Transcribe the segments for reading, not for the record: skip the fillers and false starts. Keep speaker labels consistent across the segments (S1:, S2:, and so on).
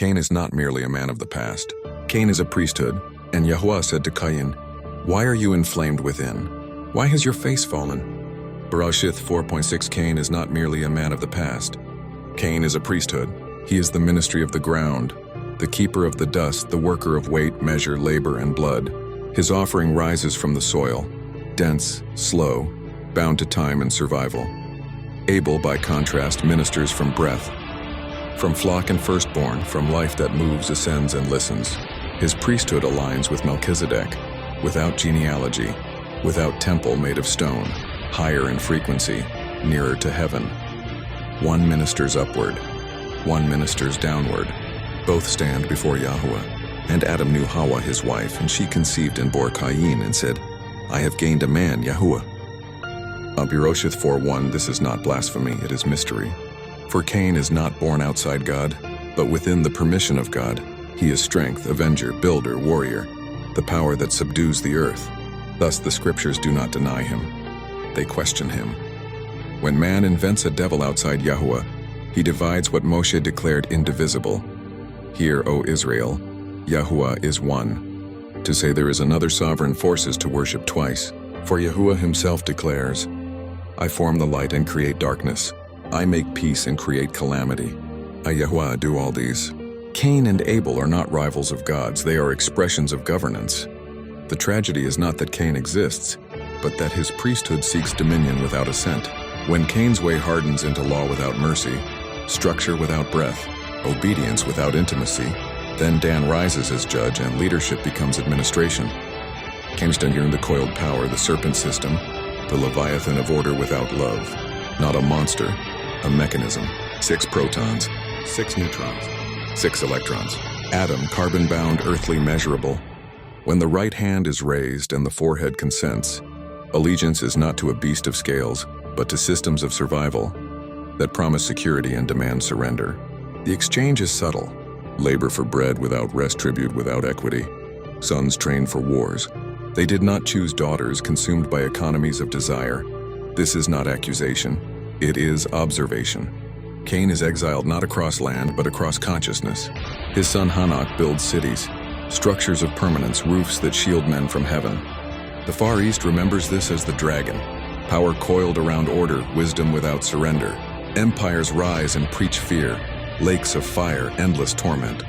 S1: Cain is not merely a man of the past. Cain is a priesthood, and Yahweh said to Qayin, "Why are you inflamed within? Why has your face fallen?" Bereshith 4.6. Cain is not merely a man of the past. Cain is a priesthood. He is the ministry of the ground, the keeper of the dust, the worker of weight, measure, labor, and blood. His offering rises from the soil, dense, slow, bound to time and survival. Abel, by contrast, ministers from breath. From flock and firstborn, from life that moves, ascends, and listens. His priesthood aligns with Melchizedek, without genealogy, without temple made of stone, higher in frequency, nearer to heaven. One ministers upward, one ministers downward. Both stand before Yahweh. And Adam knew Hawwah his wife, and she conceived and bore Qayin, and said, "I have gained a man, Yahuwah." Bereshith 4.1. This is not blasphemy, it is mystery. For Cain is not born outside God, but within the permission of God. He is strength, avenger, builder, warrior, the power that subdues the earth. Thus the scriptures do not deny him. They question him. When man invents a devil outside Yahuwah, he divides what Moshe declared indivisible. Hear, O Israel, Yahuwah is one. To say there is another sovereign force is to worship twice. For Yahuwah himself declares, "I form the light and create darkness. I make peace and create calamity. I, Yahuwah, do all these." Cain and Abel are not rivals of gods, they are expressions of governance. The tragedy is not that Cain exists, but that his priesthood seeks dominion without assent. When Cain's way hardens into law without mercy, structure without breath, obedience without intimacy, then Dan rises as judge and leadership becomes administration. Cain's in the coiled power, the serpent system, the leviathan of order without love. Not a monster, a mechanism. 6 protons, 6 neutrons, 6 electrons. Atom, carbon-bound, earthly, measurable. When the right hand is raised and the forehead consents, allegiance is not to a beast of scales, but to systems of survival that promise security and demand surrender. The exchange is subtle. Labor for bread without rest, tribute without equity. Sons trained for wars. They did not choose daughters consumed by economies of desire. This is not accusation. It is observation. Cain is exiled not across land, but across consciousness. His son Hanok builds cities, structures of permanence, roofs that shield men from heaven. The Far East remembers this as the dragon. Power coiled around order, wisdom without surrender. Empires rise and preach fear. Lakes of fire, endless torment.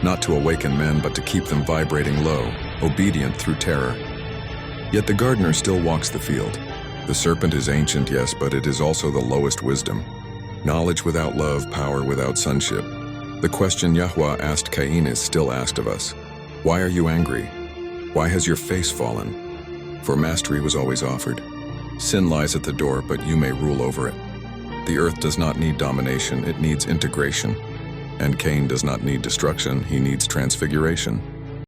S1: Not to awaken men, but to keep them vibrating low, obedient through terror. Yet the gardener still walks the field. The serpent is ancient, yes, but it is also the lowest wisdom. Knowledge without love, power without sonship. The question Yahweh asked Qayin is still asked of us. Why are you angry? Why has your face fallen? For mastery was always offered. Sin lies at the door, but you may rule over it. The earth does not need domination, it needs integration. And Cain does not need destruction, he needs transfiguration.